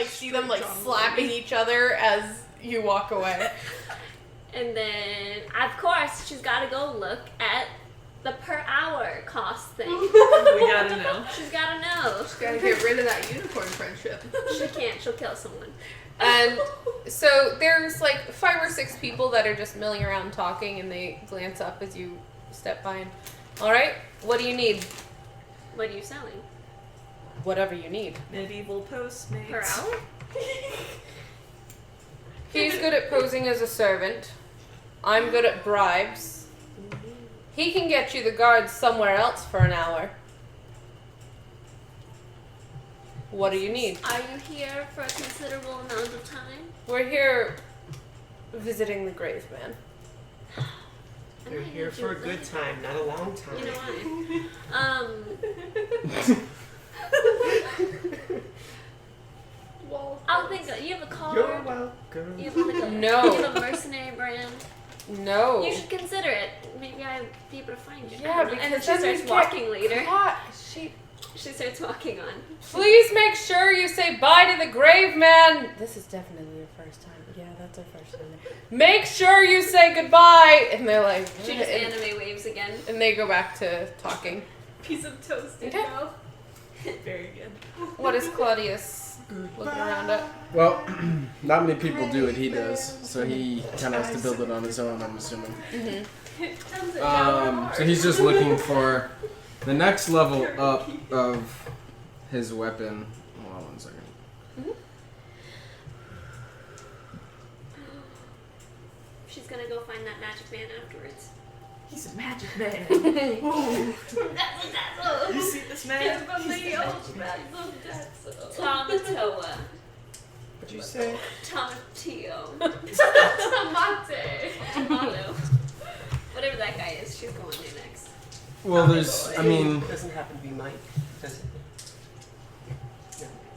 like see them like slapping each other as you walk away. And then, of course, she's got to go look at the per hour cost thing. We gotta know. She's got to know. Just gotta get rid of that unicorn friendship. She can't. She'll kill someone. And so there's like 5 or 6 people that are just milling around talking, and they glance up as you step by. And, all right, what do you need? What are you selling? Whatever you need. Medieval Postmates. Per hour? He's good at posing as a servant. I'm good at bribes. He can get you the guards somewhere else for an hour. What do you need? Are you here for a considerable amount of time? We're here visiting the Graveman. They're here for a good time, not a long time. You know why? I'll think of, you have a card? You're welcome. You have like a, No. You have a mercenary brand? No. You should consider it. Maybe I'd be able to find you. Yeah, and then because she then starts we walking get later. caught. She starts walking on. Please make sure you say bye to the Graveman. This is definitely your first time. Yeah, that's our first time. Make sure you say goodbye. And they're like, She just anime waves again. and they go back to talking. Piece of toast. Okay. Very good. What is Claudius looking around at? Well, not many people do what he does, so he kind of has to build it on his own, I'm assuming. So he's just looking for the next level up of his weapon. Hold on 1 second. She's gonna go find that magic man afterwards. He's a magic man. That's You see this man? Tomatoa. What'd you say? Tomatio. Tomate. Tomato. Whatever that guy is, she's going there next. Well, there's, I mean, It doesn't happen to be Mike, does it?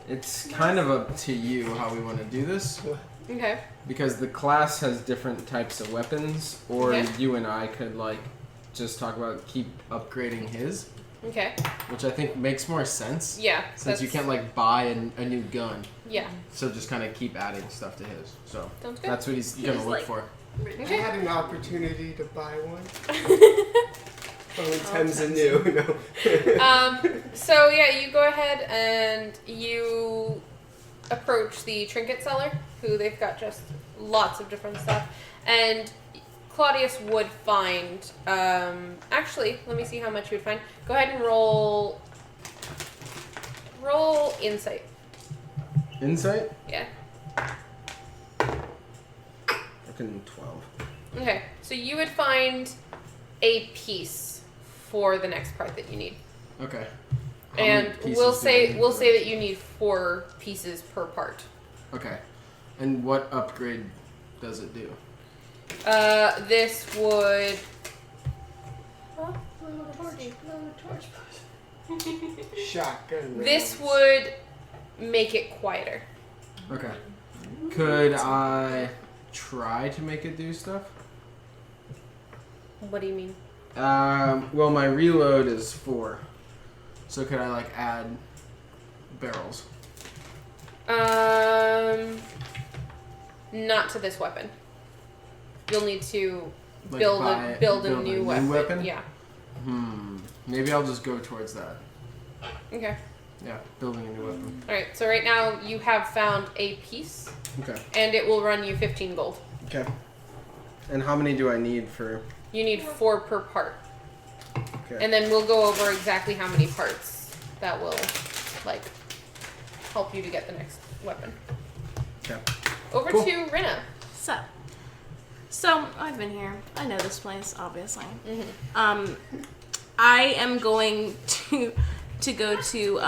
it's kind of up to you how we want to do this. Okay. Because the class has different types of weapons, or Okay. you and I could, like, just talk about keep upgrading his, Okay. which I think makes more sense. Yeah. Since you can't, like, buy a new gun. Yeah. So just kind of keep adding stuff to his. So Sounds good. that's what he's He gonna was look like- for. I had an opportunity to buy one. Only times anew, no. So yeah, you go ahead and you approach the trinket seller, who they've got just lots of different stuff, and Claudius would find. Actually, let me see how much you would find. Go ahead and roll insight. Insight? Yeah. Fucking 12. Okay, so you would find a piece for the next part that you need. Okay. How many And pieces we'll do I say need we'll for say this? that you need 4 pieces per part. Okay. And what upgrade does it do? This would Shotgun. this rounds. would make it quieter. Okay. Could I try to make it do stuff? What do you mean? Well, my reload is 4. So could I, like, add barrels? Not to this weapon. You'll need to Like build buy- a new weapon. Yeah. Maybe I'll just go towards that. Okay. Yeah, building a new weapon. All right. So right now you have found a piece, Okay. and it will run you 15 gold. Okay. And how many do I need for... You need 4 per part, Okay. and then we'll go over exactly how many parts that will, like, help you to get the next weapon. Okay. Over Cool. to Rinna. So I've been here. I know this place, obviously. Mm-hmm. I am going to go to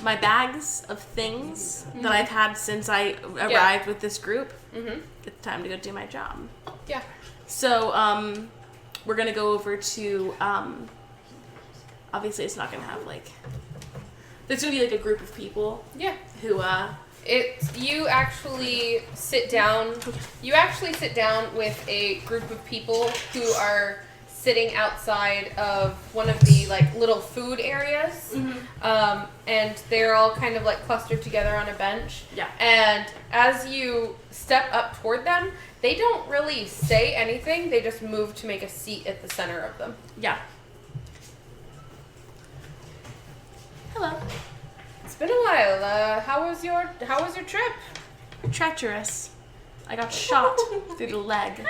my bags of things that I've had since I arrived with this group. Mm-hmm. It's time to go do my job. Yeah. So we're gonna go over to obviously it's not gonna have like there's gonna be like a group of people Yeah. who You actually sit down. You actually sit down with a group of people who are sitting outside of one of the like little food areas, and they're all kind of like clustered together on a bench. Yeah. And as you step up toward them, they don't really say anything. They just move to make a seat at the center of them. Yeah. Hello. It's been a while. How was your trip? Treacherous. I got shot through the leg.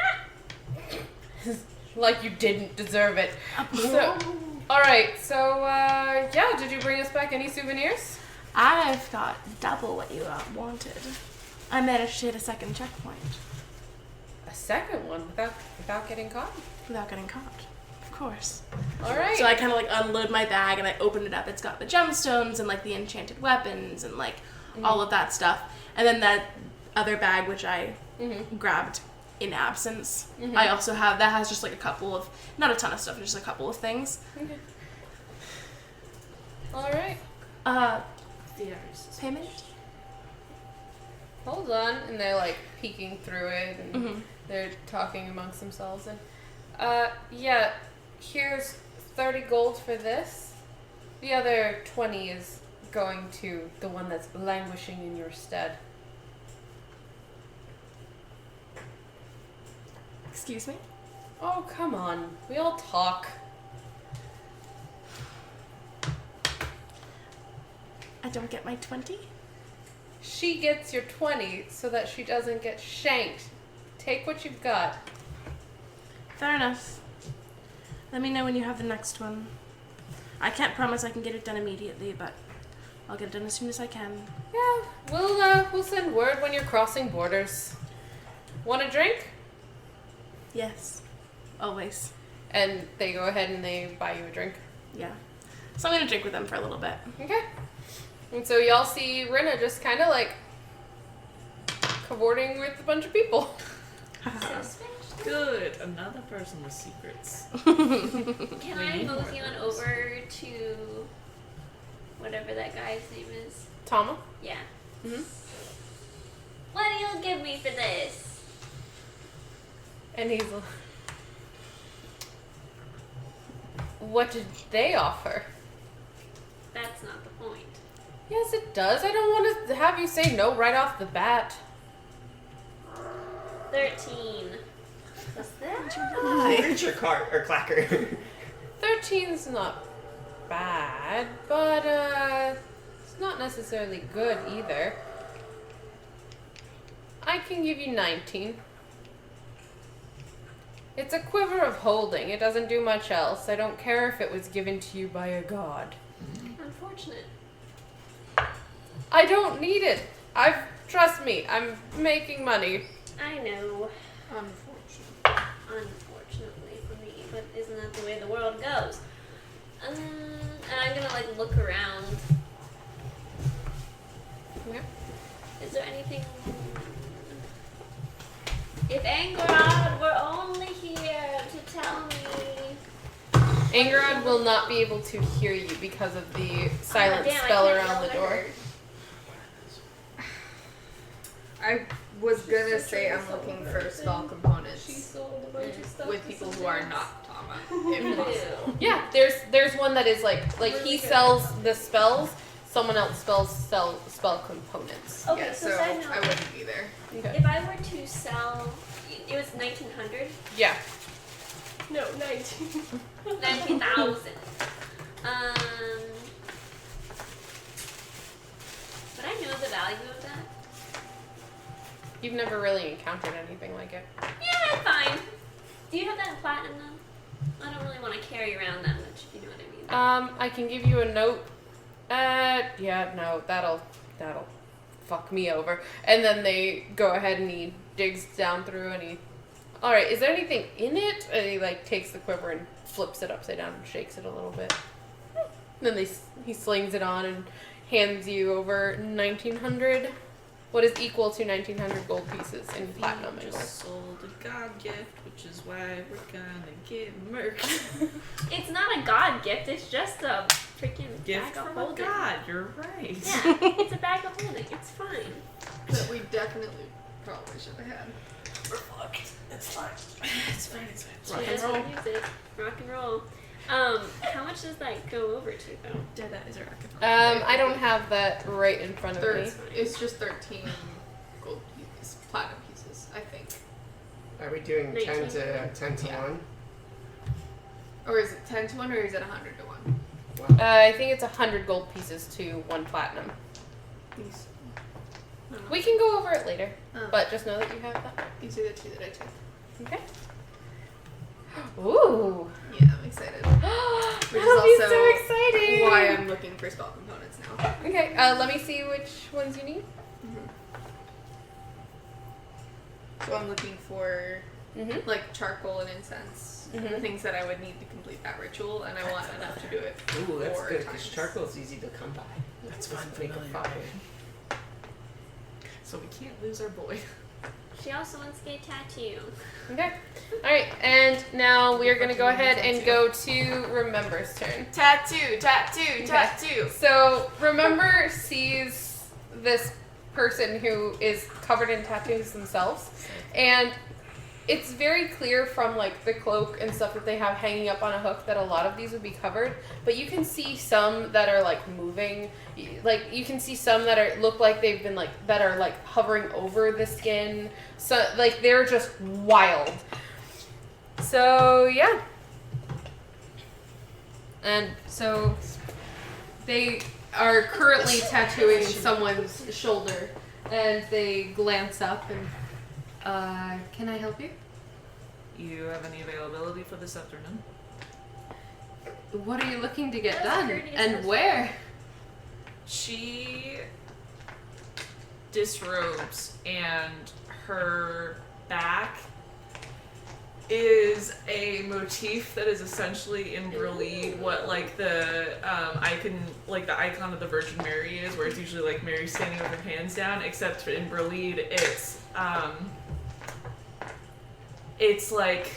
Like you didn't deserve it. So, all right. So, yeah. Did you bring us back any souvenirs? I've got double what you wanted. I managed to hit a second checkpoint A second one without getting caught. without getting caught. Of course. All right. So I kind of like unload my bag and I open it up. It's got the gemstones and like the enchanted weapons and like all of that stuff. And then that other bag, which I grabbed in absence, I also have, that has just like a couple of, not a ton of stuff, just a couple of things. Okay. All right. Payment? Hold on. And they're like peeking through it and they're talking amongst themselves. And yeah, here's 30 gold for this. The other 20 is going to the one that's languishing in your stead. Excuse me? Oh, come on. We all talk. I don't get my 20? She gets your 20 so that she doesn't get shanked. Take what you've got. Fair enough. Let me know when you have the next one. I can't promise I can get it done immediately, but I'll get it done as soon as I can. Yeah, we'll send word when you're crossing borders. Want a drink? Yes. Always. And they go ahead and they buy you a drink. Yeah. So I'm gonna drink with them for a little bit. Okay. And so y'all see Rinna just kind of like cavorting with a bunch of people. Good. Another person with secrets. Can I need more mosey on of those. over to whatever that guy's name is? Tama? Yeah. Mm-hmm. What do you give me for this? And he's like, what did they offer? That's not the point. Yes, it does. I don't want to have you say no right off the bat. 13. What's that? Reach your cart or clacker. 13's not bad, but it's not necessarily good either. I can give you 19. It's a quiver of holding. It doesn't do much else. I don't care if it was given to you by a god. Unfortunate. I don't need it. Trust me, I'm making money. I know. Unfortunately for me, but isn't that the way the world goes? And I'm gonna like look around. Okay. Is there anything? If Angrod were only here to tell me. Angrod will not be able to hear you because of the silent Damn, I spell can't around yell the at door. her. I was gonna say I'm looking for spell components Sold a bunch of stuff with to people who someone are not else. Tama, if possible. Ew. Yeah, there's one that is like he sells the spells, someone else spell components. Okay, Yeah, so so side note, I wouldn't be there. Okay. if I were to sell, it was 1900, Yeah. No, 19. 19,000. Would I know the value of that? You've never really encountered anything like it. Yeah, fine. Do you have that in platinum though? I don't really want to carry around that much, if you know what I mean. I can give you a note. Yeah, no, that'll fuck me over. And then they go ahead and he digs down through and he. All right, is there anything in it? And he like takes the quiver and flips it upside down and shakes it a little bit. And then he slings it on and hands you over 1,900. What is equal to 1,900 gold pieces in platinum? We anyway. just sold a god gift, which is why we're gonna get murked. It's not a god gift, it's just a freaking Gift bag of from a holding. god, you're right. Yeah, it's a bag of holding. It's fine. That we definitely probably should have had. It's fine. It's fine. It's fine. Rock She and doesn't roll. use it. Rock and roll. How much does that go over to though? Dead eyes are rock. I don't have that right in front of me. It's just 13 gold pieces, platinum pieces, I think. Are we doing 10 19? to 10 to Yeah. 1? Or is it 10 to 1 or is it 100 to 1? I think it's 100 gold pieces to 1 platinum. These. We can go over it later, Oh. but just know that you have that. These are the 2 that I took. Okay. Ooh. Yeah, I'm excited. Which is also so exciting. Why I'm looking for spell components now. Okay, let me see which ones you need. So I'm looking for Mm-hmm. like charcoal and incense, Mhm. things that I would need to complete that ritual, and I want enough to do it. Ooh, that's 4 good because times. charcoal's easy to come by. That's Just fine. make a fire. So we can't lose our boy. She also wants to get a tattoo. Okay. Alright, and now we are going to go ahead and go to Remember's turn. Tattoo. Okay. So, Remember sees this person who is covered in tattoos themselves, and it's very clear from like the cloak and stuff that they have hanging up on a hook that a lot of these would be covered, but you can see some that are like moving. Like you can see some that are look like they've been like that are like hovering over the skin. So like they're just wild. So yeah. And so they are currently tattooing someone's shoulder, and they glance up and can I help you? You have any availability for this afternoon? What are you looking to get That's done? courteous And of- where? She disrobes, and her back is a motif that is essentially embroidered what like the icon of the Virgin Mary is, where it's usually like Mary standing with her hands down, except for embroidered it's like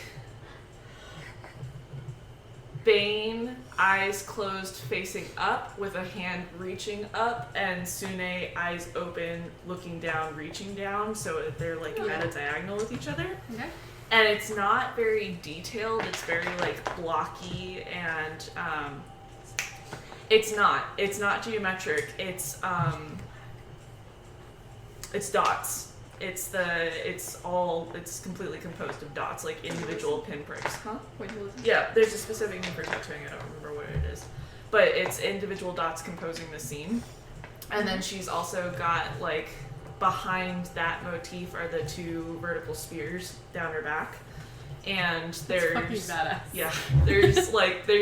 Bane, eyes closed facing up with a hand reaching up, and Sune, eyes open looking down reaching down, so they're like at a diagonal with each other. Okay. And it's not very detailed, it's very like blocky, and it's not geometric, it's dots. It's completely composed of dots, like individual pinpricks. Huh? Wait, who was it? Yeah, there's a specific name for tattooing, I don't remember what it is. But it's individual dots composing the scene. And then she's also got, like, behind that motif are the 2 vertical spears down her back. And there's... fucking badass. Yeah, there's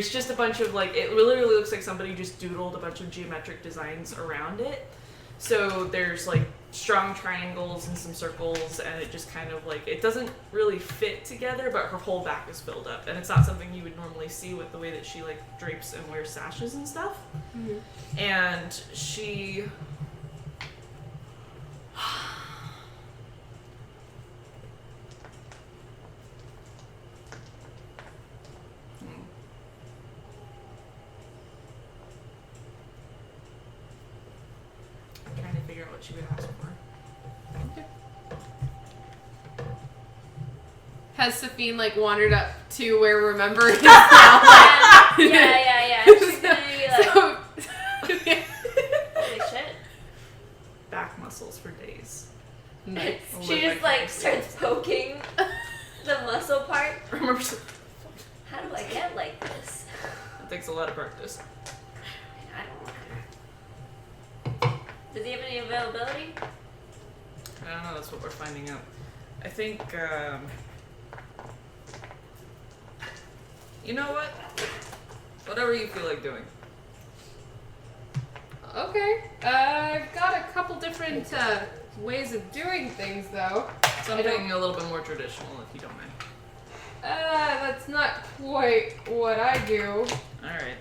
just a bunch of, like, it literally looks like somebody just doodled a bunch of geometric designs around it. So there's, like, strong triangles and some circles, and it just kind of, like, it doesn't really fit together, but her whole back is filled up. And it's not something you would normally see with the way that she, like, drapes and wears sashes and stuff. Mm-hmm. And she... I'm trying to figure out what she would ask for. Has Safine like wandered up to where Remember is now? Yeah. She's gonna be like, So, holy shit. Back muscles for days. nice. She just like starts poking the muscle part. Remember, How do I get like this? it takes a lot of practice. I don't know. Does he have any availability? I don't know, that's what we're finding out. I think, you know what? Whatever you feel like doing. Okay. I've got a couple different ways of doing things, though. Something a little bit more traditional, if you don't mind. That's not quite what I do. Alright.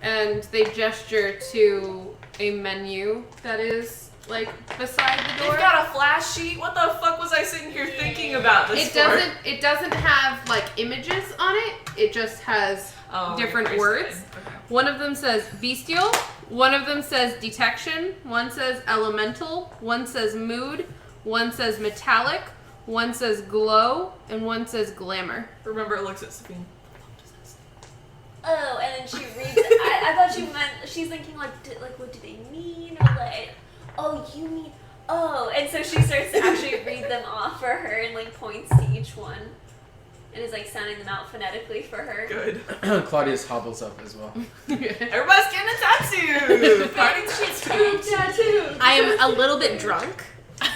And they gesture to a menu that is like beside the door. They've got a flash sheet? What the fuck was I sitting here thinking about this It doesn't have like images on it. It just has different words. Okay. One of them says bestial, one of them says detection, one says elemental, one says mood, One says metallic, one says glow, and one says glamour. Remember, it looks at Sabine. Oh, and then she reads. I thought she meant she's thinking like what do they mean, or like, oh, you mean, oh, and so she starts to actually read them off for her and like points to each one, and is like sounding them out phonetically for her. Good. Claudius hobbles up as well. Everybody's getting a tattoo! Party tattoo! I am a little bit drunk.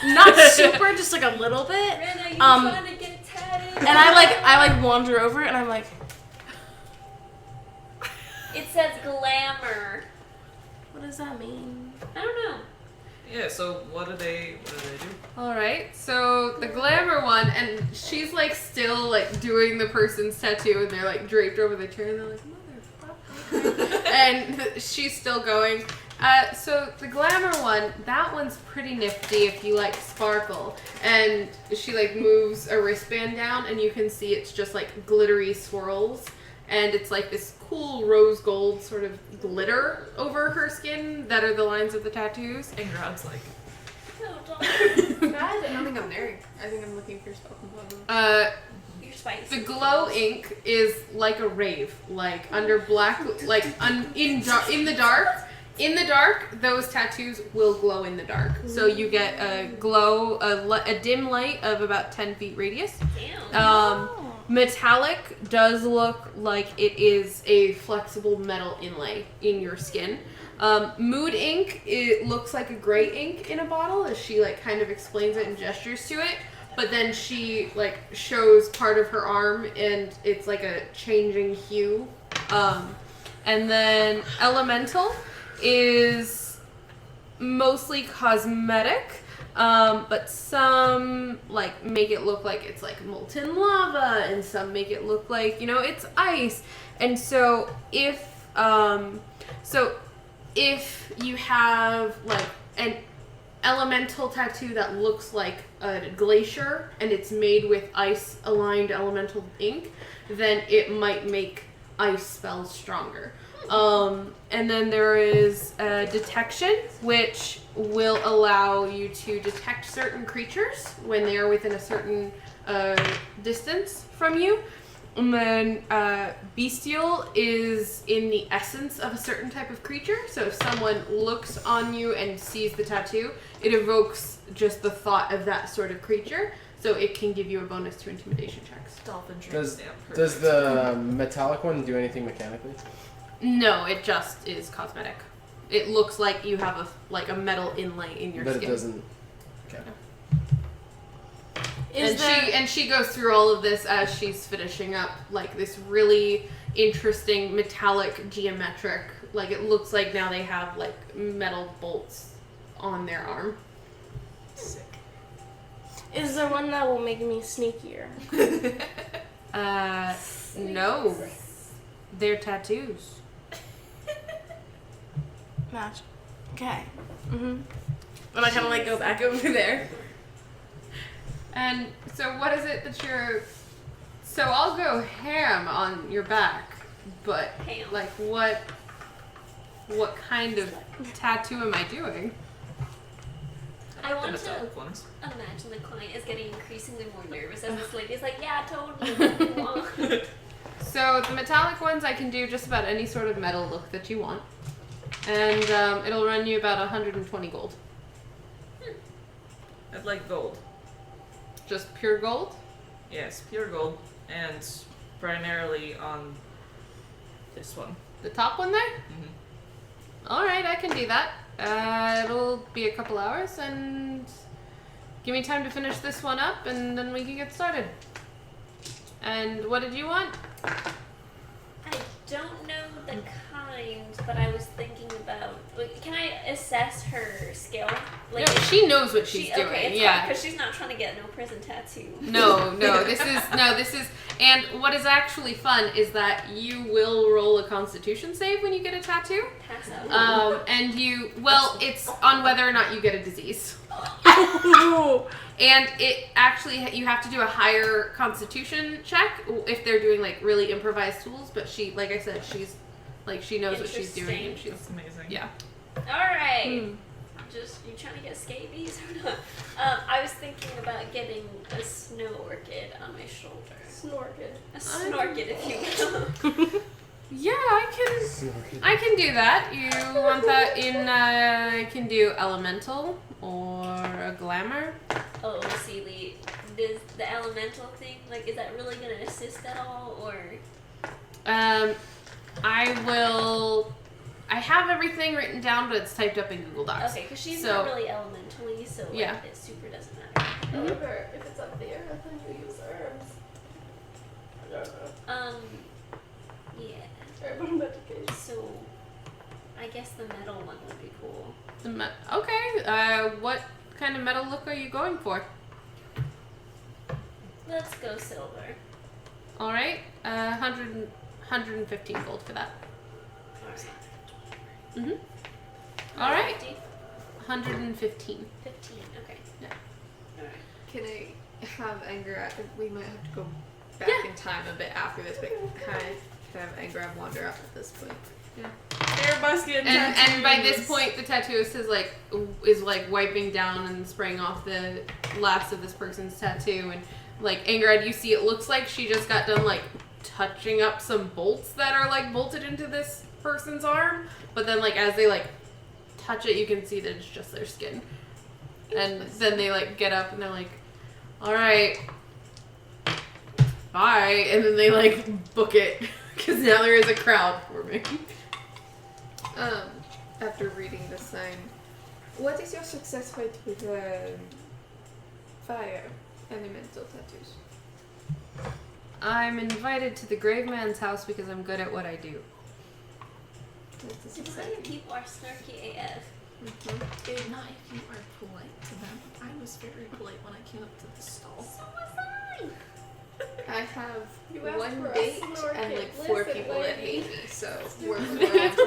Not super, just like a little bit. Rena, you trying to get tatted? And I wander over and I'm like, It says glamour. what does that mean? I don't know. Yeah, so what do they do? Alright, so the glamour one, and she's like still like doing the person's tattoo, and they're like draped over the chair, and they're like, motherfucker. And she's still going. So the glamour one, that one's pretty nifty if you like sparkle. And she like moves a wristband down, and you can see it's just like glittery swirls. And it's like this cool rose gold sort of glitter over her skin that are the lines of the tattoos. And Grod's like, No, don't. I don't think I'm there. I think I'm looking for spell component. You're spicy. The glow ink is like a rave, like under black, like in the dark. In the dark, those tattoos will glow in the dark. So you get a glow, a dim light of about 10 feet radius. Damn. Metallic does look like it is a flexible metal inlay in your skin. Mood ink, it looks like a gray ink in a bottle as she like kind of explains it and gestures to it. But then she like shows part of her arm and it's like a changing hue. And then elemental is mostly cosmetic. But some like make it look like it's like molten lava, and some make it look like, you know, it's ice. And so if you have like an elemental tattoo that looks like a glacier and it's made with ice aligned elemental ink, then it might make ice spells stronger. And then there is detection, which will allow you to detect certain creatures when they are within a certain distance from you. And then bestial is in the essence of a certain type of creature. So if someone looks on you and sees the tattoo, it evokes just the thought of that sort of creature. So it can give you a bonus to intimidation checks. dolphin Does stamp. does the metallic one do anything mechanically? No, it just is cosmetic. It looks like you have a metal inlay in your But skin. it doesn't. Okay. She goes through all of this as she's finishing up like this really interesting metallic geometric. Like it looks like now they have like metal bolts on their arm. Sick. Is there one that will make me sneakier? No. They're tattoos. Match. Okay. Mm-hmm. And I kind of like go back over there. And so what is it that you're... So I'll go ham on your back, but Ham. like what kind of tattoo am I doing? I want The to metallic ones. imagine the client is getting increasingly more nervous as this lady's like, yeah, totally. What do you want? So the metallic ones, I can do just about any sort of metal look that you want. And it'll run you about 120 gold. I'd like gold. Just pure gold? Yes, pure gold. And primarily on this one. The top one there? Mm-hmm. Alright, I can do that. It'll be a couple hours, and give me time to finish this one up, and then we can get started. And what did you want? I don't know the kind, but I was thinking about. Like, can I assess her skill? Like, No, she knows what she's doing. Okay, it's yeah. because she's not trying to get no prison tattoo. No, this is, and what is actually fun is that you will roll a Constitution save when you get a tattoo. Pass out. And it's on whether or not you get a disease. And it actually, you have to do a higher Constitution check if they're doing like really improvised tools. But she, like I said, she knows what she's doing. And she's That's amazing. yeah. All right. you trying to get scabies or not? I was thinking about getting a snow orchid on my shoulder. Snorkid. A snorkid, if you will. Yeah, I can do that. You want that in? I can do elemental or a glamour. Oh, Sealy, does the elemental thing, like, is that really gonna assist at all, or? I have everything written down, but it's typed up in Google Docs. Okay, because she's So- not really elementally, so like, Yeah. it super doesn't matter. However, if it's up there, then you use herbs. I don't know. Yeah. Alright, what about education? So, I guess the metal one would be cool. Okay. What kind of metal look are you going for? Let's go silver. All right. 115 gold for that. Alright. All right. 50? 115. 15, okay. Yeah. Alright. Can I have Angra? We might have to go back Yeah. in time a bit after this, but can I have Angra wander up at this point? Everybody's getting And by this tattoos. point, the tattooist is wiping down and spraying off the last of this person's tattoo. And like Ingrid, you see, it looks like she just got done like touching up some bolts that are like bolted into this person's arm. But then like as they like touch it, you can see that it's just their skin. And then they like get up and they're like, "All right, bye," and then they like book it because now there is a crowd forming. After reading the sign, what is your success rate with fire elemental tattoos? I'm invited to the Graveman's house because I'm good at what I do. That's Some exciting. people are snarky AF. Not if you are polite to them. I was very polite when I came up to the stall. So was I have You asked one for a date snorkel. and like 4 Listen, people that lady. hate me, so we're on track.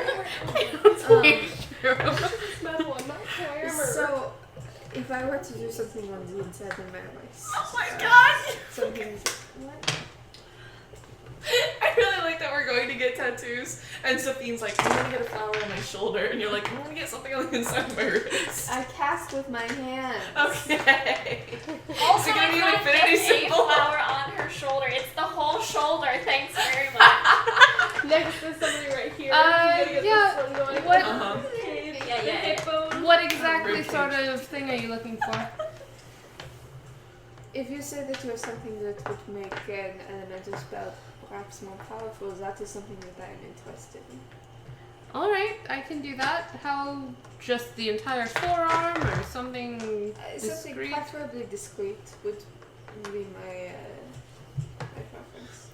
Metal, I'm not glamour. So, if I were to do something on the inside of my voice, Oh my god! something. What? I really like that we're going to get tattoos, and Sophine's like, I'm gonna get a flower on my shoulder, and you're like, I'm gonna get something on the inside of my wrist. I cast with my hands. Okay. Also, Is it gonna be an it's not infinity just a symbol? flower on her shoulder. It's the whole shoulder. Thanks very much. Next to somebody right here. Uh, You gotta get yeah, this one going. what- Uh-huh. Yeah, The yeah. hip bone. What exactly Ribcage. sort of thing are you looking for? If you say that you have something that would make an elemental spell perhaps more powerful, that is something that I am interested in. All right, I can do that. How? Just the entire forearm or something Something discreet? preferably discreet would be my preference.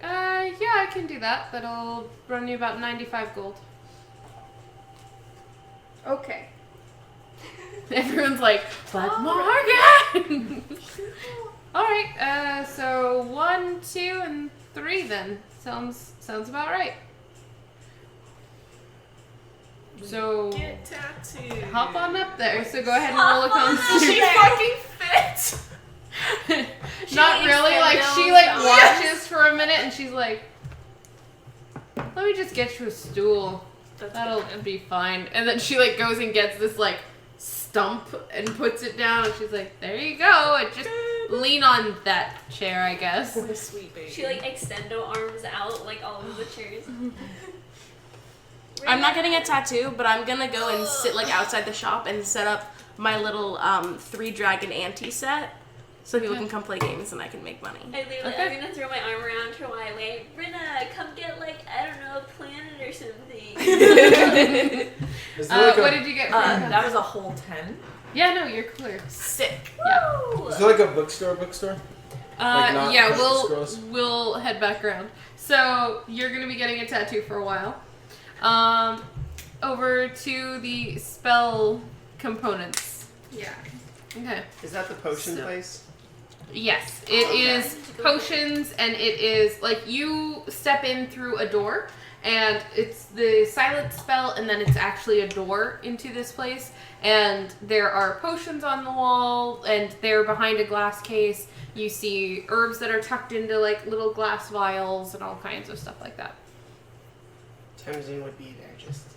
Yeah, I can do that. That'll run you about 95 gold. Okay. Everyone's like, Black Market! Alright, so 1, 2, and 3 then. Sounds about right. So, Get tattooed. hop on up there. So go ahead and roll a Does she constitution. fucking fit? Not really, like, she like watches for a minute and she's like, let me just get you a stool. That'll be fine. And then she like goes and gets this like stump and puts it down and she's like, there you go. And just lean on that chair, I guess. Sweet baby. She like extendo arms out like all of the chairs. I'm not getting a tattoo, but I'm gonna go and sit like outside the shop and set up my little 3-dragon ante set, so people can come play games and I can make money. I literally, I'm gonna throw my arm around her while I wait. Rina, come get like, I don't know, a planet or something. Is there like What a, did you get for that? That was a whole 10. Yeah, no, you're clear. Sick. Woo! is there like a bookstore? Like not Yeah, Precious Scrolls? we'll head back around. So you're gonna be getting a tattoo for a while. Over to the spell components. Yeah. Okay. Is that the potion So- place? Yes, it is potions, and it is like you step in through a door, and it's the silent spell, and then it's actually a door into this place. And there are potions on the wall, and they're behind a glass case. You see herbs that are tucked into like little glass vials and all kinds of stuff like that. Tamsin would be there, just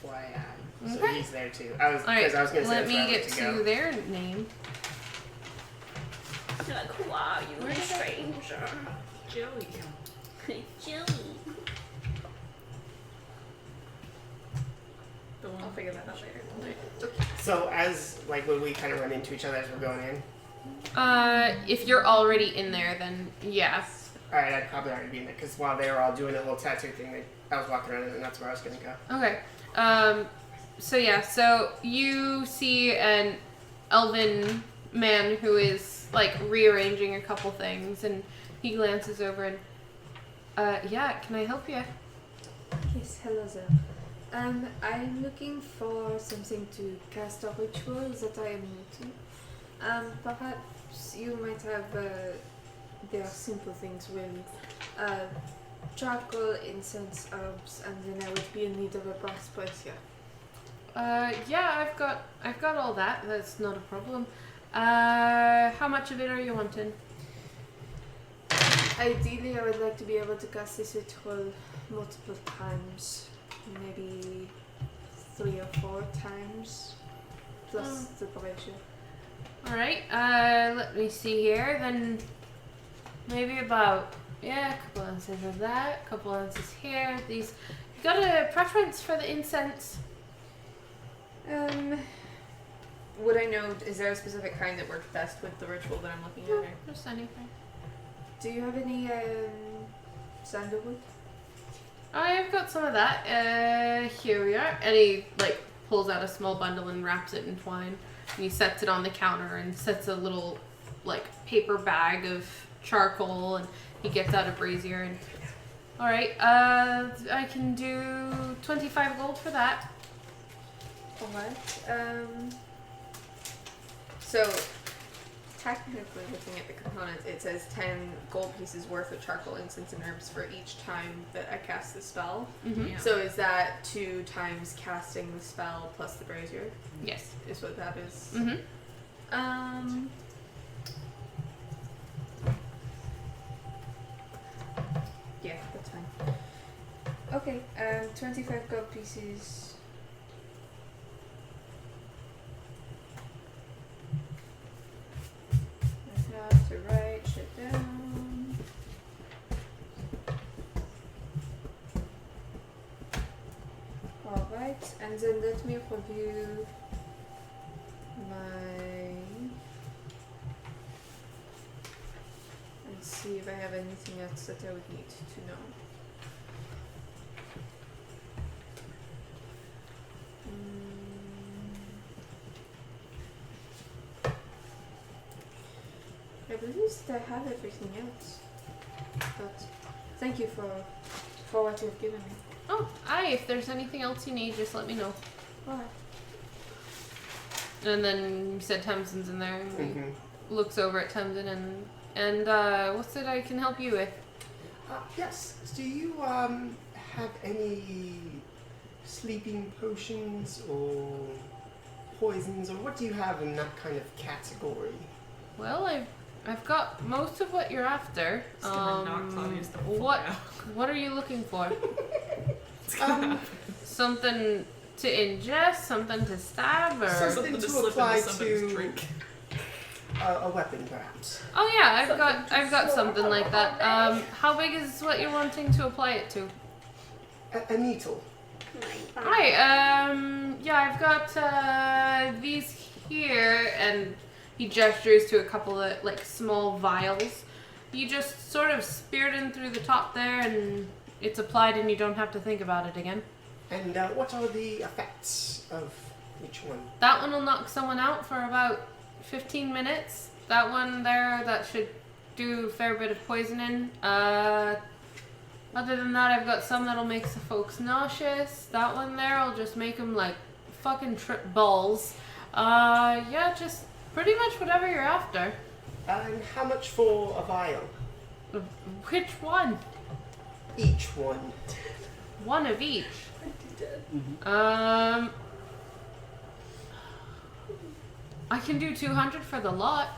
FYI. So Okay. he's there too. I was Alright, because I was going to say let that's where me I get wanted to go. their name. You're like, who are you, Where did I- stranger? Joey. Joey. The one. I'll figure that out later. So as like would we kind of run into each other as we're going in? If you're already in there, then yeah. All right, I'd probably already be in there because while they were all doing the whole tattoo thing, I was walking around and that's where I was going to go. Okay. So yeah, so you see an elven man who is like rearranging a couple things, and he glances over and, yeah, can I help you? Yes, hello there. I'm looking for something to cast a ritual that I am new to. Perhaps you might have, there are simple things really. Charcoal, incense, herbs, and then I would be in need of a brass brazier. Yeah, I've got all that. That's not a problem. How much of it are you wanting? Ideally, I would like to be able to cast this ritual multiple times, maybe 3 or 4 times, plus the brazier. All right. Let me see here. Then maybe about a couple ounces of that, a couple ounces here. These. You got a preference for the incense? Would I know, is there a specific kind that works best with the ritual that I'm looking at? Or? Just anything. Do you have any sandalwood? I've got some of that. Here we are. And he like pulls out a small bundle and wraps it in twine. And he sets it on the counter and sets a little like paper bag of charcoal, and he gets out a brazier and alright, I can do 25 gold for that. Alright. So, technically looking at the components, it says 10 gold pieces worth of charcoal, incense, and herbs for each time that I cast the spell. Mm-hmm. Yeah. So is that 2 times casting the spell plus the brazier? Yes. Is what that is? Mm-hmm. Yeah, that's fine. Okay, 25 gold pieces. I have to write shit down. Alright, and then let me review my... and see if I have anything else that I would need to know. I believe that I have everything else. But thank you for what you've given me. Oh, if there's anything else you need, just let me know. Alright. And then you said Tamsin's in there, and he Mm-hmm. looks over at Tamsin and what's it I can help you with? Yes. Do you have any sleeping potions or poisons, or what do you have in that kind of category? Well, I've got most of what you're after. It's gonna knock Claudius the fuck what out. what are you looking for? It's gonna happen. Something to ingest, something to stab, or Something to slip apply into somebody's to- drink. A weapon, perhaps. oh yeah, I've got something like that. How big is what you're wanting to apply it to? A needle. Alright, yeah, I've got these here, and he gestures to a couple of like small vials. You just sort of spear it in through the top there, and it's applied, and you don't have to think about it again. And what are the effects of each one? That one will knock someone out for about 15 minutes. That one there, that should do a fair bit of poisoning. Other than that, I've got some that'll make the folks nauseous. That one there will just make them like fucking trip balls. Yeah, just pretty much whatever you're after. And how much for a vial? Which one? Each one. One of each. I can do 200 for the lot.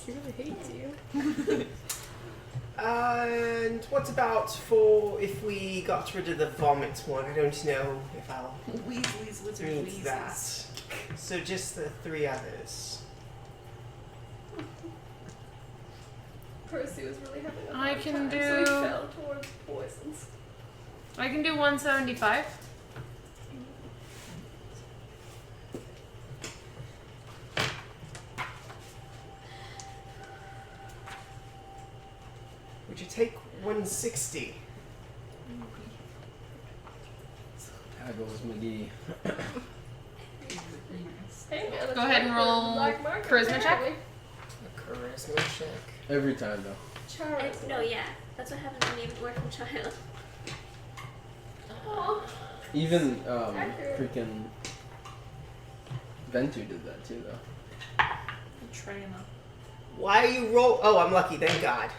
He really hates you. And what about for if we got rid of the vomit one? I don't know if I'll Weasley's wizard need wheezes. that. So just the 3 others. Percy was really having a I hard can time, so he do- fell towards poisons. I can do 175. Would you take 160? Haggles McGee. Hey, man, Go ahead and roll charisma check. A charisma check. Every time though. No, yeah. That's what happens when you work from child. Oh. Even Accurate. freaking Ventu did that too though. Trina. Why are you roll? Oh, I'm lucky. Thank God.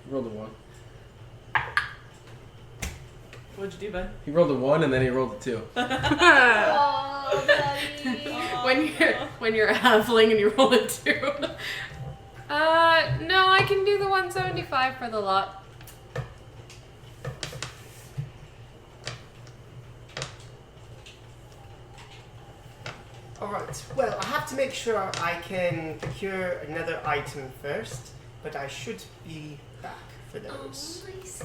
He rolled a 1. What'd you do, Ben? He rolled a 1 and then he rolled a 2. Oh, buddy. when you're a halfling and you roll a 2. No, I can do the 175 for the lot. Alright, well, I have to make sure I can procure another item first, but I should be back for those. Nice.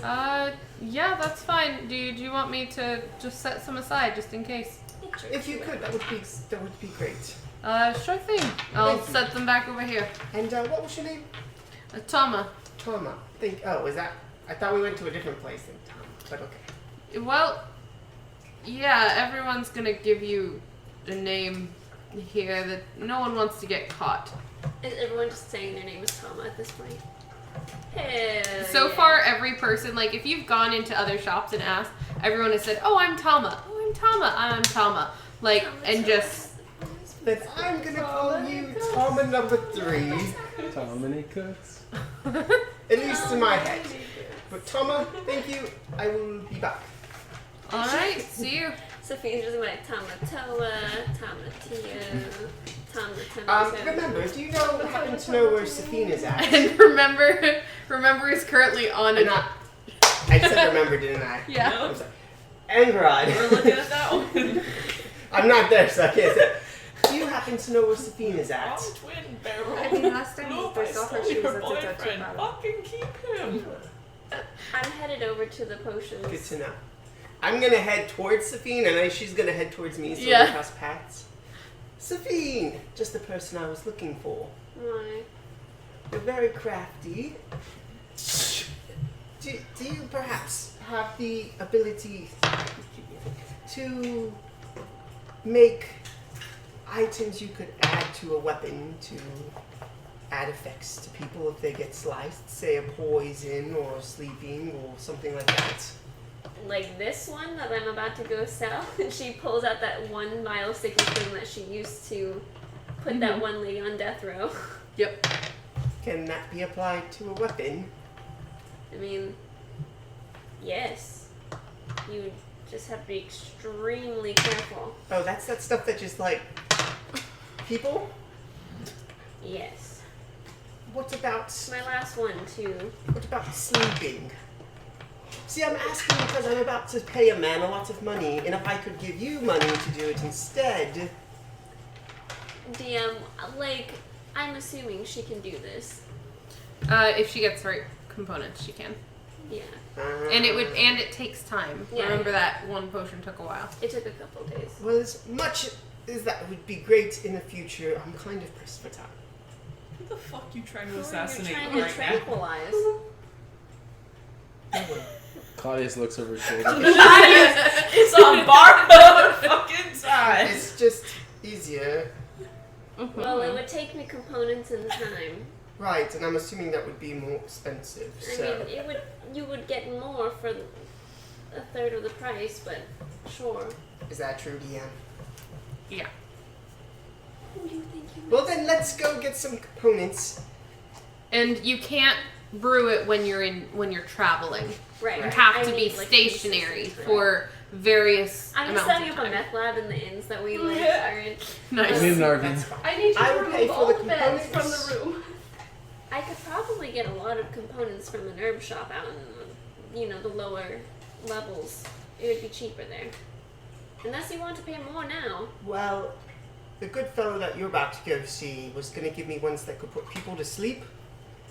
Yeah, that's fine. Do you want me to just set some aside just in case? If you could, that would be great. Sure thing. I'll Thank you. set them back over here. And what was your name? Tama. Tama. Is that? I thought we went to a different place than Tama, but okay. Well, yeah, everyone's gonna give you a name here that no one wants to get caught. Is everyone just saying their name is Tama at this point? Hell So yeah. far, every person, like, if you've gone into other shops and asked, everyone has said, "Oh, I'm Tama. Oh, I'm Tama. I'm Tama." Like, and just Then I'm gonna call you Tama number 3, How many cooks? at least in my head. But Tama, thank you. I will be back. all right. See you. Sophia's just like Tamatoa, Tamatio, Tamatomato. Remember, do you happen to know where Safina's at? And remember is currently on I'm an. not. I said remember, didn't I? Yeah. I'm sorry. Engrod. We're looking at that one. I'm not there, so I can't say. Do you happen to know where Safina's at? I'm twin barrel. I mean, last time Nope, I I saw her, stole she was your at the Dutch boyfriend. Battle. Fucking keep him. I'm headed over to the potions. Good to know. I'm gonna head towards Safine, and she's gonna head towards me, so Yeah. we cross paths. Safine! Just the person I was looking for. Why? You're very crafty. Do you perhaps have the ability to make items you could add to a weapon to add effects to people if they get sliced? Say a poison or sleeping or something like that. Like this one that I'm about to go sell, and she pulls out that one vial sticky thing that she used to put that one lady on death row. Yep. Can that be applied to a weapon? I mean, yes. You just have to be extremely careful. Oh, that's that stuff that just like people? Yes. What about My last one too. what about sleeping? See, I'm asking because I'm about to pay a man a lot of money, and if I could give you money to do it instead. DM, like, I'm assuming she can do this. If she gets the right components, she can. Yeah. And it takes time. Yeah. Remember that one potion took a while. It took a couple days. Well, as much as that would be great in the future, I'm kind of pressed for time. Who the fuck you trying to You're assassinate trying to right now? tranquilize. No one. Claudius looks over his shoulder. It's on borrowed fucking time. It's just easier. Well, it would take me components and time. Right, and I'm assuming that would be more expensive, I so... mean, you would get more for a third of the price, but sure. Is that true, DM? Yeah. Who do you think you Well then, let's go get some components. And you can't brew it when you're traveling. Right. You have I to be need, like, stationary pieces, right. for various I'm amounts setting of up a time. meth lab in the inns that we like are in. Nice. We need an RV. That's fine. I need you I to will pay remove for the all the beds from components. the room. I could probably get a lot of components from an herb shop out in, the lower levels. It would be cheaper there. Unless you want to pay more now. Well, the good fellow that you're about to go see was going to give me ones that could put people to sleep,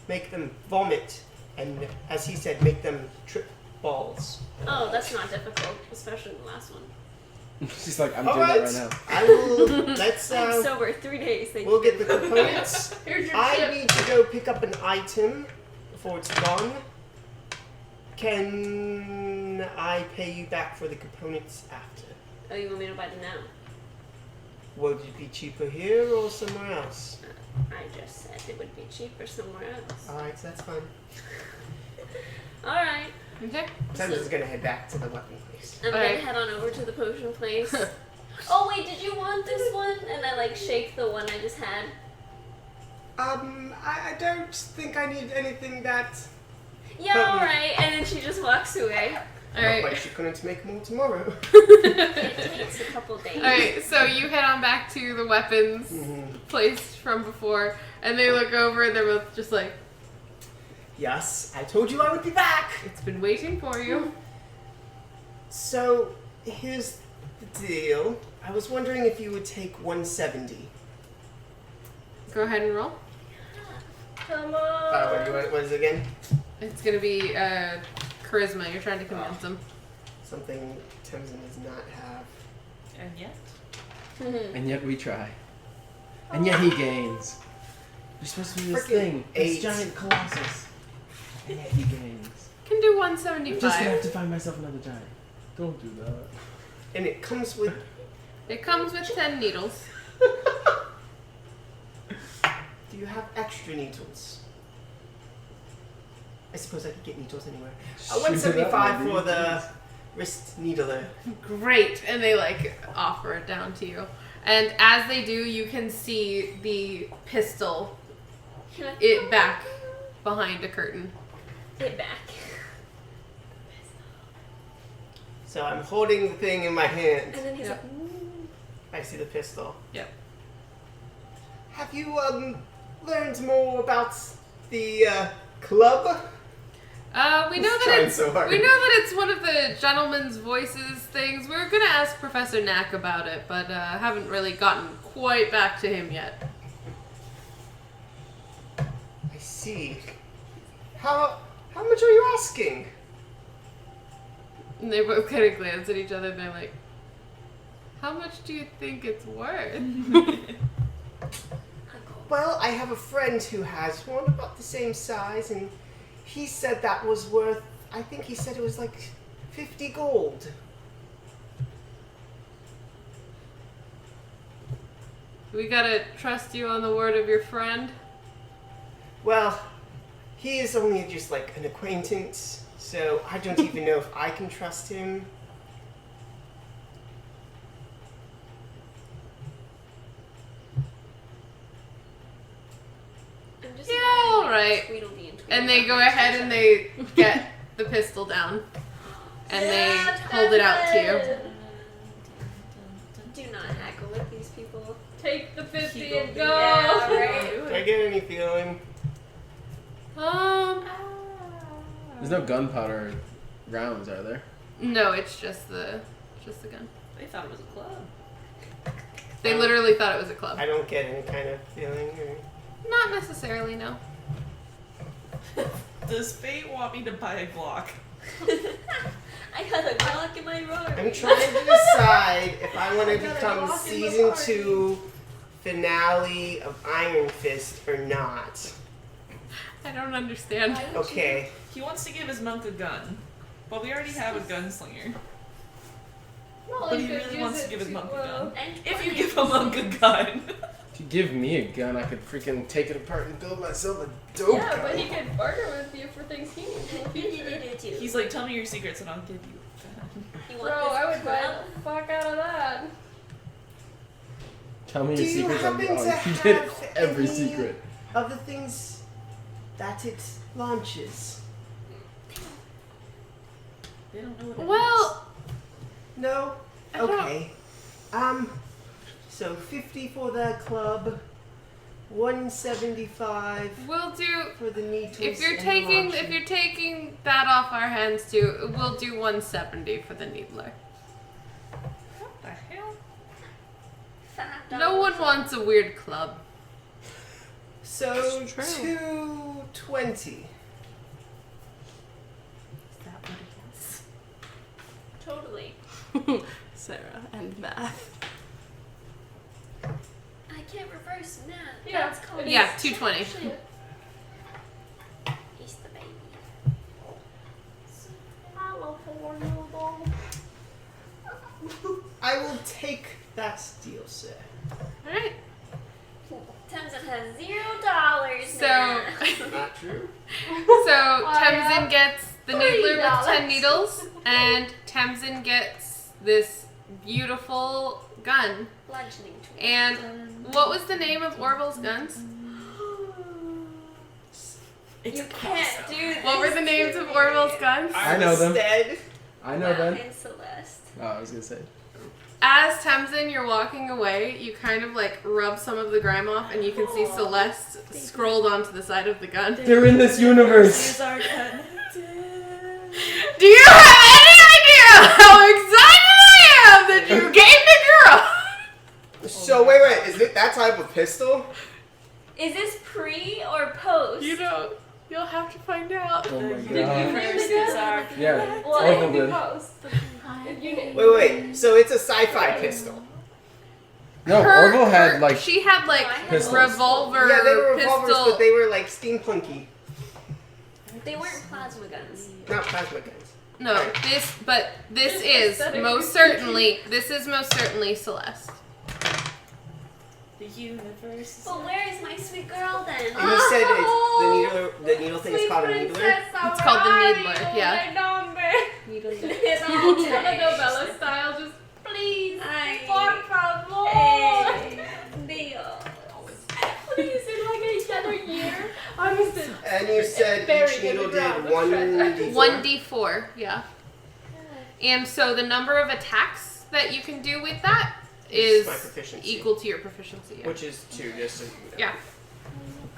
make them vomit, and, as he said, make them trip balls. Oh, that's not difficult, especially the last one. She's like, I'm All doing right, that right now. I will. Let's. I'm sober 3 days. Thank We'll you. get the components. Here's your I chip. need to go pick up an item before it's gone. Can I pay you back for the components after? Oh, you want me to buy them now? Would it be cheaper here or somewhere else? I just said it would be cheaper somewhere else. Alright, so that's fine. Alright. Okay. So I'm just gonna head back to the weapon place. I'm Alright. gonna head on over to the potion place. Oh wait, did you want this one? And I shake the one I just had. I don't think I need anything that. Yeah, But- alright. And then she just walks away. Alright. But you're going to make more tomorrow. It takes a couple days. Alright, so you head on back to the weapons place from before, and they look over and they're both just like, Yes, I told you I would be back. it's been waiting for you. So here's the deal. I was wondering if you would take 170. Go ahead and roll. Come on. What is it again? It's gonna be charisma. You're trying to convince them. Something Tamsin does not have. And yet? And yet we try. And yet he gains. You're supposed to be this Frickin' thing. This 8. giant colossus. And yet he gains. Can do I'm just gonna 175. have to find myself another giant. Don't do that. And it comes with. It comes with 10 needles. Do you have extra needles? I suppose I could get needles anywhere. Shoot it up, 175 maybe. for the wrist needler. Great. And they offer it down to you. And as they do, you can see the pistol it back behind a curtain. Get back. So I'm holding the thing in my hand. And then he's Yep. like, I see the pistol. Yep. Have you learned more about the club? We know He's that trying it's so hard. we know that it's one of the gentleman's voices things. We were gonna ask Professor Knack about it, but haven't really gotten quite back to him yet. I see. How much are you asking? And they both kind of glance at each other and they're like, "How much do you think it's worth?" Well, I have a friend who has one about the same size, and he said that was worth. I think he said it was like 50 gold. We gotta trust you on the word of your friend. Well, he is only just like an acquaintance, so I don't even know if I can trust him. I'm just Yeah, imagining, all right. Tweedledee and And they go Tweedledum. ahead and they get the pistol down. And they hold it out to you. Do not haggle with these people. Take the 50 Keep and it- go! Yeah, right. Do I get any feeling? There's no gunpowder rounds, are there? No, it's just the gun. They thought it was a club. They literally thought it was a club. I don't get any kind of feeling. Or... Not necessarily, no. Does Fate want me to buy a Glock? I got a Glock in my room. I'm trying to decide if I want to become season 2 finale of Iron Fist or not. I don't understand. Okay. He wants to give his monk a gun. But we already have a gunslinger. But he really wants to give his monk a gun. And If you give a monk a gun. If you give me a gun, I could freaking take it apart and build myself a dope gun. could barter with you for things he needs. He's like, tell me your secrets and I'll give you a gun. You want this club? fuck out of that. Tell me Do your you secrets. happen to You get have every any secret. of the things that it launches? They don't know what it Well, No? I don't- Okay. So 50 for the club. 175 We'll do. for the needles. If you're and taking launching. that off our hands too, we'll do 170 for the needler. What the hell? No one wants a weird club. So It's true. 220. Is that what it is? Totally. Sarah and math. I can't reverse math. Yeah. That's called Yeah, 220. He's the baby. I will take that deal, sir. All right. Tamsin has $0 So, now. Not true. so Tamsin gets the needler with 10 needles, and Tamsin gets this beautiful gun. Bludgeoning tool. And what was the name of Orville's guns? You can't do this. What were the names of Orville's guns? I know them. Instead, I know that. And Celeste. Oh, I was gonna say. As Tamsin, you're walking away, you kind of like rub some of the grime off, and you can see Celeste scrolled onto the side of the gun. They're in this universe. These are connected. Do you have any idea how excited I am that you gained a girl? so wait, is it that type of pistol? Is this pre or post? You don't. You'll have to find out. Oh my These god. are Yeah. Well, Orville did. Wait, so it's a sci-fi pistol. No, Orville had like. She had like Pistols. revolver, Yeah, they were revolvers, pistol. but they were like steampunky, They weren't plasma guns. not plasma guns. No, this is most certainly Celeste. the universe. But where is my sweet girl then? And you said it's the needle thing is called a needler. It's called the needler. Yeah. Telenovela style, just please. Ay. Por favor. Dio. Please, in like another year. I'm just And you said Buried each in the needle ground did with treasure. 1d4, yeah. And so the number of attacks that you can do with that is my proficiency, equal to your proficiency. Yeah. which is 2, just so you know. Yeah.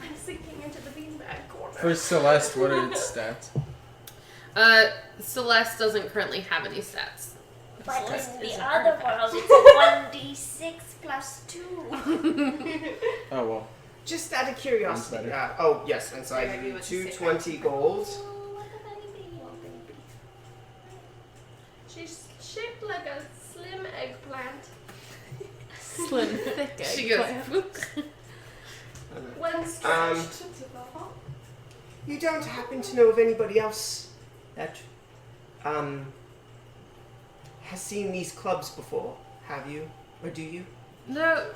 I'm sinking into the beanbag corner. For Celeste, what are its stats? Celeste doesn't currently have any stats. But Celeste in is the an other artifact. world, it's a 1d6 plus 2. Oh well. Just out of curiosity. One's Oh yes, and so I Maybe give you what's the 220 gold. Oh, what a baby. She's shaped like a slim eggplant. Slim, thick egg. She goes, plant. whoops. When stretched to the hop. You don't happen to know of anybody else that has seen these clubs before, have you? Or do you? No,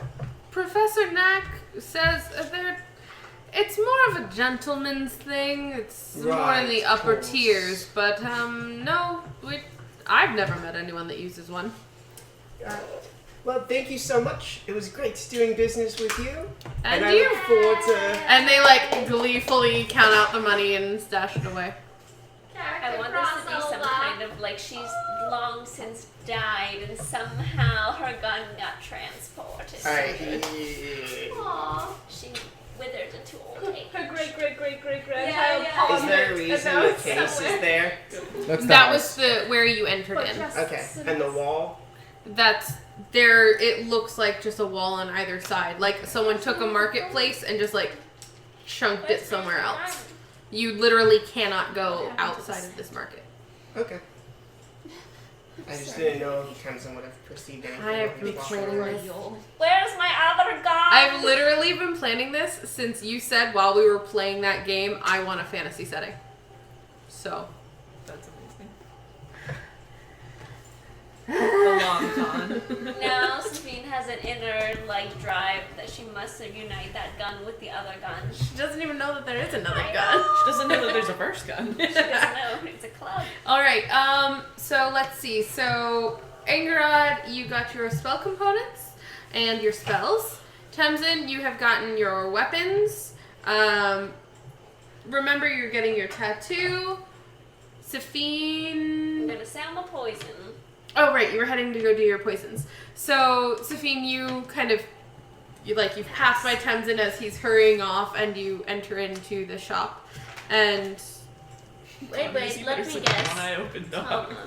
Professor Knack says it's more of a gentleman's thing. It's more in Right, the of upper course. tiers, but no, I've never met anyone that uses one. Well, thank you so much. It was great doing business with you. And I you. look forward to... And they like gleefully count out the money and stash it away. I want this to be some kind of like she's long since died and somehow her gun got transported. Alright. Aww. She withered into old age. Her great-great-great-great-grandchild. Yeah. Is there a reason the case is there? That's the That house. was where you entered in. Okay. And the wall? That's there. It looks like just a wall on either side. Like someone took a marketplace and just like chunked it somewhere else. You literally cannot go outside of this market. Okay. I just didn't know if Tamsin would have perceived anything. I have when he been walked planning around. this. Where's my other gun? I've literally been planning this since you said while we were playing that game, I want a fantasy setting. So. That's amazing. The long con. Now Sabine has an inner like drive that she must unite that gun with the other gun. She doesn't even know that there is another I gun. know. She doesn't know that there's a first gun. She doesn't know it's a club. All right. So let's see. So Angerod, you got your spell components and your spells. Tamsin, you have gotten your weapons. Remember, you're getting your tattoo. I'm Safine. gonna sound the poison. Oh, right. You were heading to go do your poisons. So, Safine, you kind of you've passed by Tamsin as he's hurrying off, and you enter into the shop, and Wait, let me One guess. eye open dog. Tama.